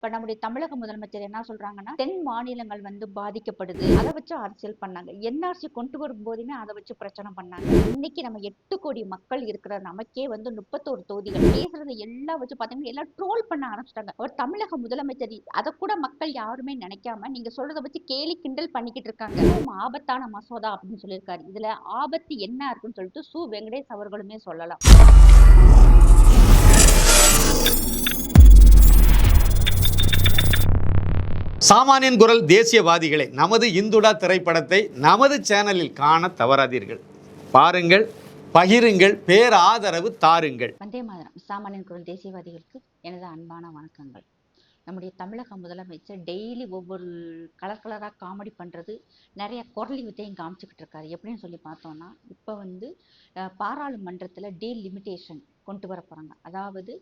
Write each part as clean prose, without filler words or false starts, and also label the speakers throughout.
Speaker 1: இப்ப நம்முடைய தமிழக முதலமைச்சர் என்ன சொல்றாங்கன்னா, தென் மாநிலங்கள் பாதிக்கப்படுது. அத வச்சு அரசியல் பண்ணாங்க. என்ஆர்சி கொண்டு வரும்போதுமே அத வச்சு பிரச்சனை பண்ணாங்க. இன்னைக்கு நம்ம 8 கோடி மக்கள் இருக்கிற நமக்கே 31 தொகுதிகள். பேசுறத எல்லாம் வச்சு பார்த்தீங்கன்னா, எல்லாம் ட்ரோல் பண்ண ஆரம்பிச்சுட்டாங்க. ஒரு தமிழக முதலமைச்சர் அதக்கூட மக்கள் யாருமே நினைக்காம, நீங்க சொல்றத வச்சு கேலி கிண்டல் பண்ணிக்கிட்டு இருக்காங்க. ரொம்ப ஆபத்தான மசோதா அப்படின்னு சொல்லியிருக்காரு. இதுல ஆபத்து என்ன இருக்குன்னு சொல்லிட்டு வெங்கடேஷ் அவர்களுமே சொல்லலாம்.
Speaker 2: சாமானியன் குரல் தேசியவாதிகளை நமது இந்துடா திரைப்படத்தை நமது சேனலில் காண தவறாதீர்கள். பாருங்கள், பகிருங்கள், பேராதரவு தாருங்கள்.
Speaker 1: வந்தே மாதரம். சாமானியன் குரல் தேசியவாதிகளுக்கு எனது அன்பான வணக்கங்கள். நம்முடைய தமிழக முதலமைச்சர் டெய்லி ஒவ்வொரு கலர் கலராக காமெடி பண்ணுறது, நிறைய குரலி வித்தையும் காமிச்சிக்கிட்டு இருக்காரு. எப்படின்னு சொல்லி பார்த்தோம்னா, இப்போ பாராளுமன்றத்தில் டீலிமிட்டேஷன் கொண்டு வர போகிறாங்க. அதாவது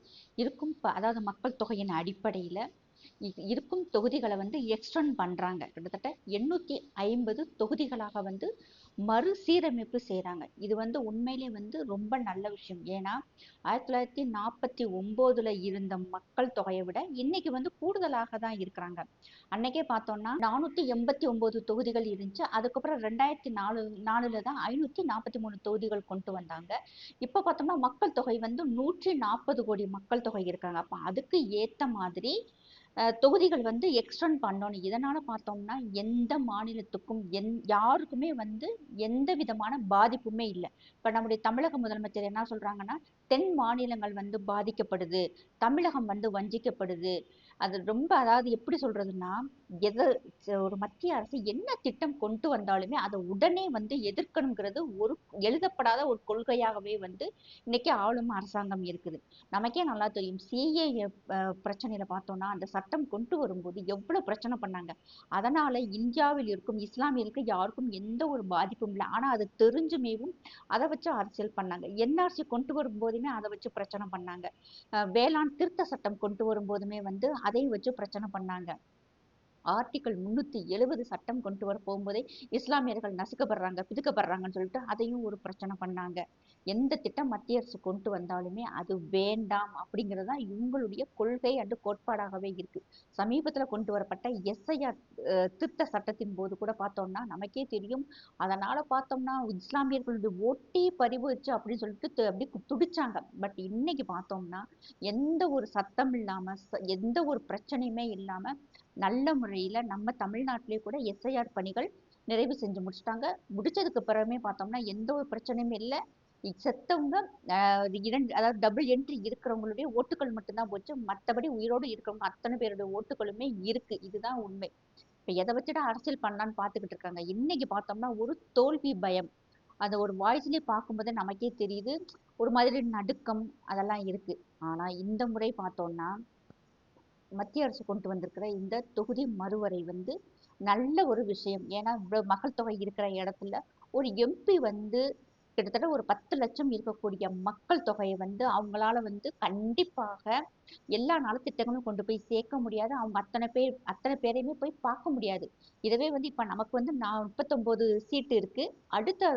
Speaker 1: அதாவது மக்கள் தொகையின் அடிப்படையில் இருக்கும் தொகுதிகளை எக்ஸ்டெண்ட் பண்றாங்க. கிட்டத்தட்ட 850 தொகுதிகளாக மறுசீரமைப்பு செய்றாங்க. இது உண்மையிலே ரொம்ப நல்ல விஷயம். ஏன்னா 1949ல இருந்த மக்கள் தொகையை விட இன்னைக்கு கூடுதலாக தான் இருக்கிறாங்க. அன்னைக்கே பார்த்தோம்னா 489 தொகுதிகள் இருந்துச்சு. அதுக்கப்புறம் 2004ல தான் 543 தொகுதிகள் கொண்டு வந்தாங்க. இப்ப பார்த்தோம்னா மக்கள் தொகை 140 கோடி மக்கள் தொகை இருக்காங்க. அப்ப அதுக்கு ஏத்த மாதிரி தொகுதிகள் எக்ஸ்டெண்ட் பண்ணணும். இதனால பார்த்தோம்னா எந்த மாநிலத்துக்கும் யாருக்குமே எந்த விதமான பாதிப்புமே இல்லை. இப்ப நம்முடைய தமிழக முதலமைச்சர் என்ன சொல்றாங்கன்னா, தென் மாநிலங்கள் பாதிக்கப்படுது, தமிழகம் வஞ்சிக்கப்படுது. அது ரொம்ப, அதாவது எப்படி சொல்றதுன்னா, எத ஒரு மத்திய அரசு என்ன திட்டம் கொண்டு வந்தாலுமே அதை உடனே எதிர்க்கணுங்கிறது ஒரு எழுதப்படாத ஒரு கொள்கையாகவே இன்னைக்கு ஆளும் அரசாங்கம் இருக்குது. நமக்கே நல்லா தெரியும். சிஏஏ பிரச்சனையில பார்த்தோம்னா, அந்த சட்டம் கொண்டு வரும்போது எவ்வளவு பிரச்சனை பண்ணாங்க. அதனால இந்தியாவில் இருக்கும் இஸ்லாமியருக்கு யாருக்கும் எந்த ஒரு பாதிப்பும் இல்லை. ஆனா அது தெரிஞ்சுமேவும் அதை வச்சு அரசியல் பண்ணாங்க. என்ஆர்சி கொண்டு வரும்போதுமே அதை வச்சு பிரச்சனை பண்ணாங்க. வேளாண் திருத்த சட்டம் கொண்டு வரும்போதுமே அதையும் வச்சு பிரச்சனை பண்ணாங்க. ஆர்டிகல் 370 சட்டம் கொண்டு வர போகும்போதே இஸ்லாமியர்கள் நசுக்கப்படுறாங்க, பிதுக்கப்படுறாங்கன்னு சொல்லிட்டு அதையும் ஒரு பிரச்சனை பண்ணாங்க. எந்த திட்டம் மத்திய அரசு கொண்டு வந்தாலுமே அது வேண்டாம் அப்படிங்கிறது தான் இவங்களுடைய கொள்கை அண்டு கோட்பாடாகவே இருக்கு. சமீபத்துல கொண்டு வரப்பட்ட எஸ்ஐஆர் திருத்த சட்டத்தின் போது கூட பார்த்தோம்னா நமக்கே தெரியும். அதனால பார்த்தோம்னா இஸ்லாமியர்களுடைய ஓட்டே பறிபோச்சு அப்படின்னு சொல்லிட்டு அப்படி துடிச்சாங்க. பட் இன்னைக்கு பார்த்தோம்னா எந்த ஒரு சத்தம் இல்லாம, எந்த ஒரு பிரச்சனையுமே இல்லாம நல்ல முறையில நம்ம தமிழ்நாட்டிலேயே கூட எஸ்ஐஆர் பணிகள் நிறைவு செஞ்சு முடிச்சிட்டாங்க. முடிச்சதுக்கு பிறகுமே பார்த்தோம்னா எந்த ஒரு பிரச்சனையும் இல்லை. செத்தவங்க அதாவது டபுள் என்ட்ரி இருக்கிறவங்களுடைய ஓட்டுகள் மட்டும்தான் போச்சு. மற்றபடி உயிரோடு இருக்கிறவங்க அத்தனை பேருடைய ஓட்டுகளுமே இருக்கு. இதுதான் உண்மை. இப்ப எதை வச்சுட்டு அரசியல் பண்ணலான்னு பார்த்துக்கிட்டு இருக்காங்க. இன்னைக்கு பார்த்தோம்னா ஒரு தோல்வி பயம், அந்த ஒரு வாய்ஸ்லயே பார்க்கும்போதே நமக்கே தெரியுது. ஒரு மாதிரி நடுக்கம் அதெல்லாம் இருக்கு. ஆனா இந்த முறை பார்த்தோம்னா மத்திய அரசு கொண்டு வந்திருக்கிற இந்த தொகுதி மறுவரை நல்ல ஒரு விஷயம். ஏன்னா மக்கள் தொகை இருக்கிற இடத்துல ஒரு எம்பி கிட்டத்தட்ட ஒரு 10 லட்சம் இருக்கக்கூடிய மக்கள் தொகையை அவங்களால கண்டிப்பாக எல்லா நலத்திட்டங்களும் கொண்டு போய் சேர்க்க முடியாது. அவங்க அத்தனை பேரையுமே போய் பார்க்க முடியாது. இதுவே இப்ப நமக்கு 39 சீட்டு இருக்கு. அடுத்த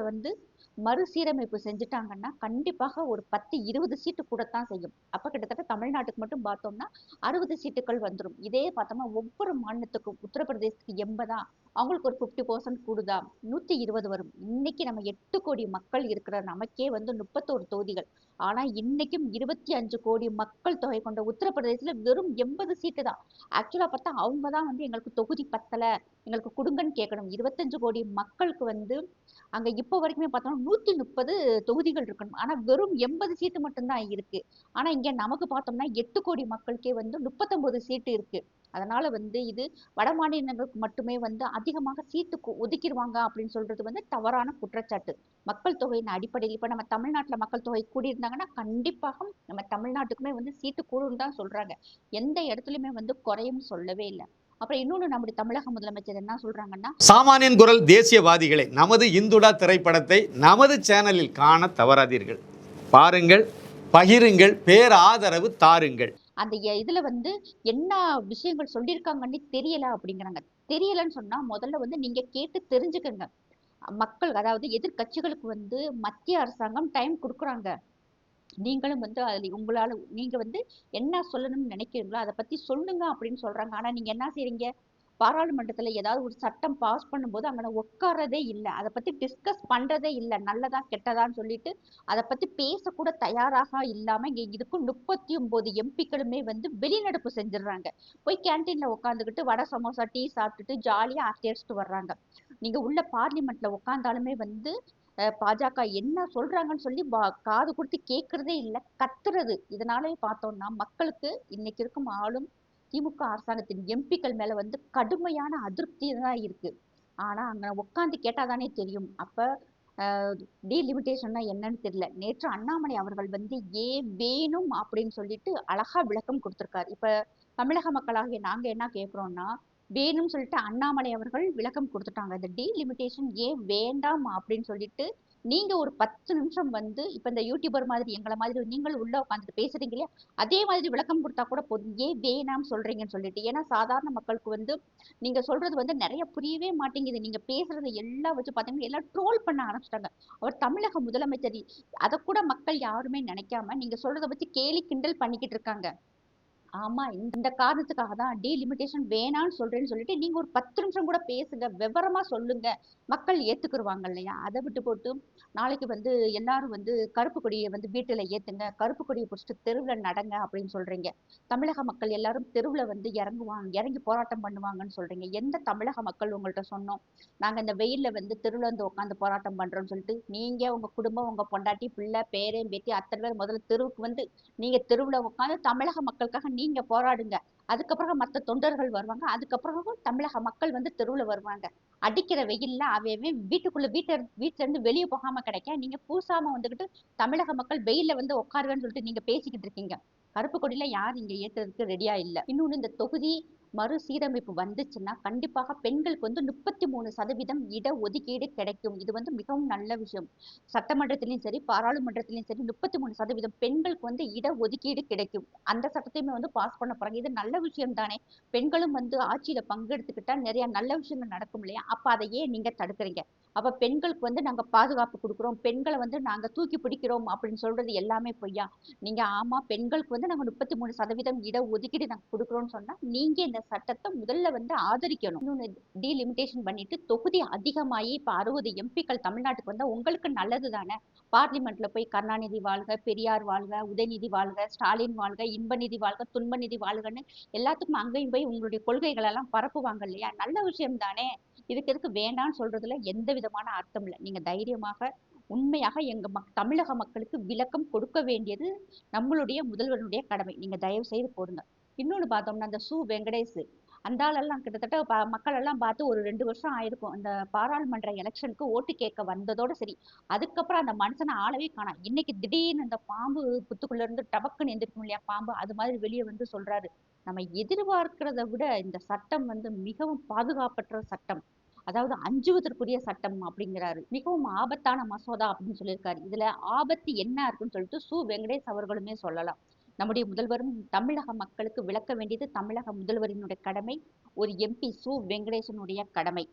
Speaker 1: மறுசீரமைப்பு செஞ்சுட்டாங்கன்னா கண்டிப்பாக ஒரு 10 20 சீட்டு கூடத்தான் செய்யும். அப்ப கிட்டத்தட்ட தமிழ்நாட்டுக்கு மட்டும் பார்த்தோம்னா 60 சீட்டுகள் வந்துடும். இதே பார்த்தோம்னா ஒவ்வொரு மாநிலத்துக்கும் உத்தரப்பிரதேசத்துக்கு 80, அவங்களுக்கு ஒரு 50% கூடுதா 120 வரும். இன்னைக்கு நம்ம 8 கோடி மக்கள் இருக்கிற நமக்கே 31 தொகுதிகள். ஆனா இன்னைக்கும் 25 கோடி மக்கள் தொகை கொண்ட உத்தரப்பிரதேசத்துல வெறும் 80 சீட்டு தான். ஆக்சுவலா பார்த்தா அவங்க தான் எங்களுக்கு தொகுதி பத்தல, எங்களுக்கு கொடுங்கன்னு கேட்கணும். 25 கோடி மக்களுக்கு அங்க இப்போ வரைக்குமே பார்த்தோம்னா 130 தொகுதிகள் இருக்கணும். ஆனா வெறும் 80 சீட்டு மட்டும்தான் இருக்கு. ஆனா இங்க நமக்கு பார்த்தோம்னா 8 கோடி மக்களுக்கே 39 சீட்டு இருக்கு. அதனால இது வட மாநிலங்களுக்கு மட்டுமே அதிகமாக சீட்டு ஒதுக்கிடுவாங்க அப்படின்னு சொல்றது தவறான குற்றச்சாட்டு. மக்கள் தொகையின் அடிப்படையில் இப்ப நம்ம தமிழ்நாட்டுல மக்கள் தொகை கூடியிருந்தாங்கன்னா கண்டிப்பாக நம்ம தமிழ்நாட்டுக்குமே சீட்டு கூடுன்னு தான் சொல்றாங்க. எந்த இடத்துலயுமே குறையும் சொல்லவே இல்லை. அப்புறம் இன்னொன்னு நம்முடைய தமிழக முதலமைச்சர் என்ன சொல்றாங்கன்னா,
Speaker 2: சாமானியன் குரல் தேசியவாதிகளை நமது இந்துடா திரைப்படத்தை நமது சேனலில் காண தவறாதீர்கள். பாருங்கள், பகிருங்கள், பேராதரவு தாருங்கள்.
Speaker 1: அந்த இதுல என்ன விஷயங்கள் சொல்லியிருக்காங்கன்னு தெரியல அப்படிங்கிறாங்க. தெரியலன்னு சொன்னா முதல்ல நீங்க கேட்டு தெரிஞ்சுக்கங்க. மக்கள், அதாவது எதிர்கட்சிகளுக்கு மத்திய அரசாங்கம் டைம் கொடுக்குறாங்க. நீங்களும் வந்து அதுல உங்களால நீங்க வந்து என்ன சொல்லணும்னு நினைக்கிறீங்களோ அதை பத்தி சொல்லுங்க அப்படின்னு சொல்றாங்க. ஆனா நீங்க என்ன செய்றீங்க? பாராளுமன்றத்துல ஏதாவது ஒரு சட்டம் பாஸ் பண்ணும்போது அங்கன உட்கார்றதே இல்ல. அத பத்தி டிஸ்கஸ் பண்றதே இல்ல. நல்லதா, கெட்டதான்னு சொல்லிட்டு அத பத்தி பேசக்கூட தயாராக இல்லாம இங்க இருக்கும் 39 எம்பிக்களுமே வந்து வெளிநடப்பு செஞ்சுடுறாங்க. போய் கேன்டீன்ல உட்காந்துக்கிட்டு வடை, சமோசா, டீ சாப்பிட்டுட்டு ஜாலியா அரட்டை அடிச்சுட்டு வர்றாங்க. நீங்க உள்ள பார்லிமெண்ட்ல உட்கார்ந்தாலுமே வந்து பாஜக என்ன சொல்றாங்கன்னு சொல்லி காது கொடுத்து கேட்கறதே இல்ல. கத்துறது. இதனாலே பார்த்தோம்னா மக்களுக்கு இன்னைக்கு இருக்கும் ஆளும் திமுக அரசாங்கத்தின் எம்பிக்கள் மேல வந்து கடுமையான அதிருப்தி தான் இருக்கு. ஆனா அங்க உட்கார்ந்து கேட்டா தானே தெரியும். அப்ப டீலிமிட்டேஷன்னா என்னன்னு தெரியல. நேற்று அண்ணாமலை அவர்கள் வந்து ஏன் வேணும் அப்படின்னு சொல்லிட்டு அழகா விளக்கம் கொடுத்திருக்காரு. இப்ப தமிழக மக்களாகிய நாங்க என்ன கேட்கிறோம்னா, வேணும்னு சொல்லிட்டு அண்ணாமலை அவர்கள் விளக்கம் கொடுத்துட்டாங்க. இந்த டீலிமிட்டேஷன் ஏன் வேண்டாம் அப்படின்னு சொல்லிட்டு நீங்க ஒரு 10 நிமிஷம் வந்து இப்ப இந்த யூடியூபர் மாதிரி எங்கள மாதிரி நீங்களும் உள்ள உட்காந்துட்டு பேசுறீங்க இல்லையா? அதே மாதிரி விளக்கம் கொடுத்தா கூட போதும். ஏன் வேணாம்னு சொல்றீங்கன்னு சொல்லிட்டு. ஏன்னா சாதாரண மக்களுக்கு வந்து நீங்க சொல்றது வந்து நிறைய புரியவே மாட்டேங்குது. நீங்க பேசுறது எல்லாம் வச்சு பார்த்தீங்கன்னா எல்லாம் ட்ரோல் பண்ண ஆரம்பிச்சிட்டாங்க. அவர் தமிழக முதலமைச்சர் அத கூட மக்கள் யாருமே நினைக்காம நீங்க சொல்றத வச்சு கேலி கிண்டல் பண்ணிக்கிட்டு இருக்காங்க. ஆமா. இந்த காரணத்துக்காக தான் டீலிமிட்டேஷன் வேணான்னு சொல்றேன்னு சொல்லிட்டு, நீங்க ஒரு 10 நிமிஷம் கூட பேசுங்க. விவரமா சொல்லுங்க. மக்கள் ஏத்துக்குருவாங்க இல்லையா? அத விட்டு போட்டு, நாளைக்கு வந்து எல்லாரும் வந்து கருப்பு கொடிய வந்து வீட்டுல ஏத்துங்க. கருப்பு கொடிய புடிச்சுட்டு தெருவுல நடங்க அப்படின்னு சொல்றீங்க. தமிழக மக்கள் எல்லாரும் தெருவுல வந்து இறங்கி போராட்டம் பண்ணுவாங்கன்னு சொல்றீங்க. எந்த தமிழக மக்கள் உங்கள்ட்ட சொன்னோம்? நாங்க இந்த வெயில்ல வந்து தெருவுல வந்து உட்காந்து போராட்டம் பண்றோம்னு சொல்லிட்டு, நீங்க, உங்க குடும்பம், உங்க பொண்டாட்டி, பிள்ளை, பேரன், பேத்தி அத்தனை பேர் முதல்ல தெருவுக்கு வந்து நீங்க தெருவுல உட்காந்து தமிழக மக்களுக்காக நீங்க போராடுங்க. அதுக்கப்புறம் மத்த தொண்டர்கள் வருவாங்க. அதுக்கப்புறம் தமிழக மக்கள் வந்து தெருவுல வருவாங்க. அடிக்கிற வெயில்ல அவன் அவன் வீட்டுக்குள்ள வீட்ல இருந்து வெளிய போகாம கிடைக்க, நீங்க கூசாம வந்துகிட்டு தமிழக மக்கள் வெயில்ல வந்து உட்காருங்கன்னு சொல்லிட்டு நீங்க பேசிக்கிட்டு இருக்கீங்க. கருப்பு கொடியில யார் இங்க ஏத்துறதுக்கு ரெடியா இல்ல. இன்னொன்னு இந்த தொகுதி மறுசீரமைப்பு வந்துச்சுன்னா, கண்டிப்பாக பெண்களுக்கு வந்து 33% இட ஒதுக்கீடு கிடைக்கும். இது வந்து மிகவும் நல்ல விஷயம். சட்டமன்றத்திலயும் சரி, பாராளுமன்றத்திலயும் சரி 33% பெண்களுக்கு வந்து இட ஒதுக்கீடு கிடைக்கும். அந்த சட்டத்தையுமே வந்து பாஸ் பண்ண போறாங்க. இது நல்ல விஷயம் தானே! பெண்களும் வந்து ஆட்சியில பங்கெடுத்துக்கிட்டா நிறைய நல்ல விஷயங்கள் நடக்கும் இல்லையா? அப்ப அதை ஏன் நீங்க தடுக்குறீங்க? அப்ப பெண்களுக்கு வந்து நாங்க பாதுகாப்பு குடுக்குறோம். பெண்கள வந்து நாங்க தூக்கி பிடிக்கிறோம் அப்படின்னு சொல்றது எல்லாமே பொய்யா? நீங்க ஆமா பெண்களுக்கு வந்து நாங்க 33% இட ஒதுக்கீடு நாங்க குடுக்குறோம்னு சொன்னா, நீங்க இந்த சட்டத்த முதல்ல வந்து ஆதரிக்கணும். இன்னொன்னு டீலிமிட்டேஷன் பண்ணிட்டு தொகுதி அதிகமாயி இப்ப 60 எம்பிக்கள் தமிழ்நாட்டுக்கு வந்தா உங்களுக்கு நல்லது தானே! பார்லிமெண்ட்ல போய் கருணாநிதி வாழ்க, பெரியார் வாழ்க, உதயநிதி வாழ்க, ஸ்டாலின் வாழ்க, இன்பநிதி வாழ்க, துன்பநிதி வாழ்கன்னு எல்லாத்துக்கும் அங்கேயும் போய் உங்களுடைய கொள்கைகள் எல்லாம் பரப்புவாங்க இல்லையா? நல்ல விஷயம் தானே! இதுக்கு எதுக்கு வேண்டான்னு சொல்றதுல எந்த விதமான அர்த்தம் இல்ல. நீங்க தைரியமாக, உண்மையாக எங்க தமிழக மக்களுக்கு விளக்கம் கொடுக்க வேண்டியது நம்மளுடைய முதல்வருடைய கடமை. நீங்க தயவு செய்து போடுங்க. இன்னொன்னு பார்த்தோம்னா, அந்த வெங்கடேஷ் அந்த ஆளெல்லாம் கிட்டத்தட்ட மக்கள் எல்லாம் பார்த்து ஒரு 2 வருஷம் ஆயிருக்கும். அந்த பாராளுமன்ற எலெக்ஷனுக்கு ஓட்டு கேட்க வந்ததோட சரி. அதுக்கப்புறம் அந்த மனுஷன ஆளவே காணோம். இன்னைக்கு திடீர்னு இந்த பாம்பு புத்துக்குள்ள இருந்து டபக்குன்னு எந்திரிக்கும் இல்லையா பாம்பு, அது மாதிரி வெளிய வந்து சொல்றாரு. நம்ம எதிர்பார்க்கிறத விட இந்த சட்டம் வந்து மிகவும் பாதுகாப்பற்ற சட்டம். அதாவது அஞ்சுவதற்குரிய சட்டம் அப்படிங்கிறாரு. மிகவும் ஆபத்தான மசோதா அப்படின்னு சொல்லியிருக்காரு. இதுல ஆபத்து என்ன இருக்குன்னு சொல்லிட்டு வெங்கடேஷ் அவர்களுமே சொல்லலாம். நம்முடைய முதல்வரும் தமிழக மக்களுக்கு விளக்க வேண்டியது தமிழக முதல்வரினுடைய கடமை. ஒரு எம்பி வெங்கடேசனுடைய கடமை.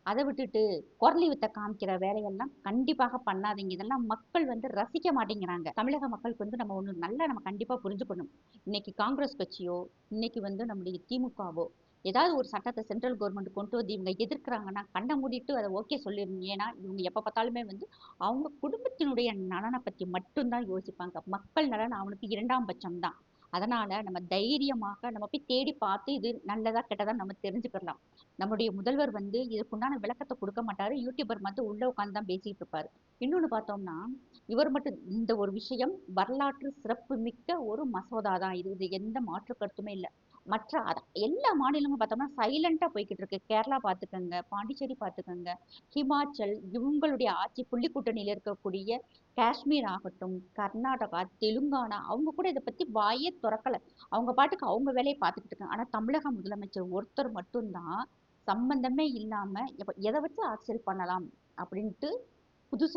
Speaker 1: அத விட்டுட்டு குரலி வித்த காமிக்கிற வேலையெல்லாம் கண்டிப்பாக பண்ணாதீங்க. இதெல்லாம் மக்கள் வந்து ரசிக்க மாட்டேங்கிறாங்க. தமிழக மக்களுக்கு வந்து நம்ம ஒண்ணு நல்லா நம்ம கண்டிப்பா புரிஞ்சுக்கணும். இன்னைக்கு காங்கிரஸ் கட்சியோ, இன்னைக்கு வந்து நம்முடைய திமுகவோ, ஏதாவது ஒரு சட்டத்த சென்ட்ரல் கவர்மெண்ட் கொண்டு வந்து இவங்க எதிர்க்கிறாங்கன்னா, கண்ண மூடிட்டு அத ஓகே சொல்லிருங்க. ஏன்னா, இவங்க எப்ப பார்த்தாலுமே வந்து அவங்க குடும்பத்தினுடைய நலன பத்தி மட்டும் தான் யோசிப்பாங்க. மக்கள் நலன் அவனுக்கு 2ஆம் பட்சம் தான். அதனால நம்ம தைரியமாக நம்ம போய் தேடி பார்த்து இது நல்லதா, கெட்டதா நம்ம தெரிஞ்சுக்கலாம். நம்முடைய முதல்வர் வந்து இதுக்குண்டான விளக்கத்த குடுக்க மாட்டாரு. யூடியூபர் மட்டும் உள்ள உட்கார்ந்து தான் பேசிட்டு இருப்பாரு. இன்னொன்னு பார்த்தோம்னா, இவர் மட்டும் இந்த ஒரு விஷயம் வரலாற்று சிறப்புமிக்க ஒரு மசோதா தான். இது எந்த மாற்று கருத்துமே இல்ல. மற்ற எல்லா மாநிலமும் பார்த்தோம்னா சைலண்டா போய்க்கிட்டு இருக்கு. கேரளா பார்த்துக்கங்க, பாண்டிச்சேரி பார்த்துக்கங்க, ஹிமாச்சல் இவங்களுடைய ஆட்சி புள்ளி கூட்டணியில இருக்கக்கூடிய காஷ்மீர் ஆகட்டும், கர்நாடகா, தெலுங்கானா அவங்க கூட இத பத்தி வாயே தொறக்கல. அவங்க பாட்டுக்கு அவங்க வேலைய பார்த்துக்கிட்டு இருக்காங்க. ஆனா தமிழக முதலமைச்சர் ஒருத்தர் மட்டும் தான் சம்பந்தமே இல்லாம எத வச்சு அரசியல் பண்ணலாம் அப்படின்ட்டு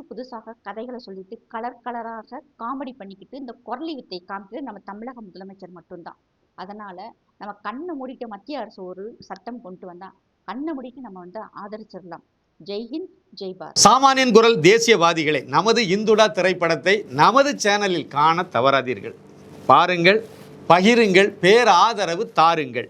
Speaker 1: புதுசாக கதைகள சொல்லிட்டு, கலர் கலராக காமெடி பண்ணிக்கிட்டு, இந்த குரலி வித்தை காமிக்கிறது நம்ம தமிழக முதலமைச்சர் மட்டும் தான். அதனால நம்ம கண்ண மூடிட்டு மத்திய அரசு ஒரு சட்டம் கொண்டு வந்தா, கண்ண மூடிட்டு நம்ம வந்து ஆதரிச்சிடலாம். ஜெய்ஹிந்த், ஜெய் பாரத்.
Speaker 2: சாமானியன் குரல் தேசியவாதிகளை, நமது இந்துடா திரைப்படத்தை நமது சேனலில் காண தவறாதீர்கள். பாருங்கள், பகிருங்கள், பேராதரவு தாருங்கள்.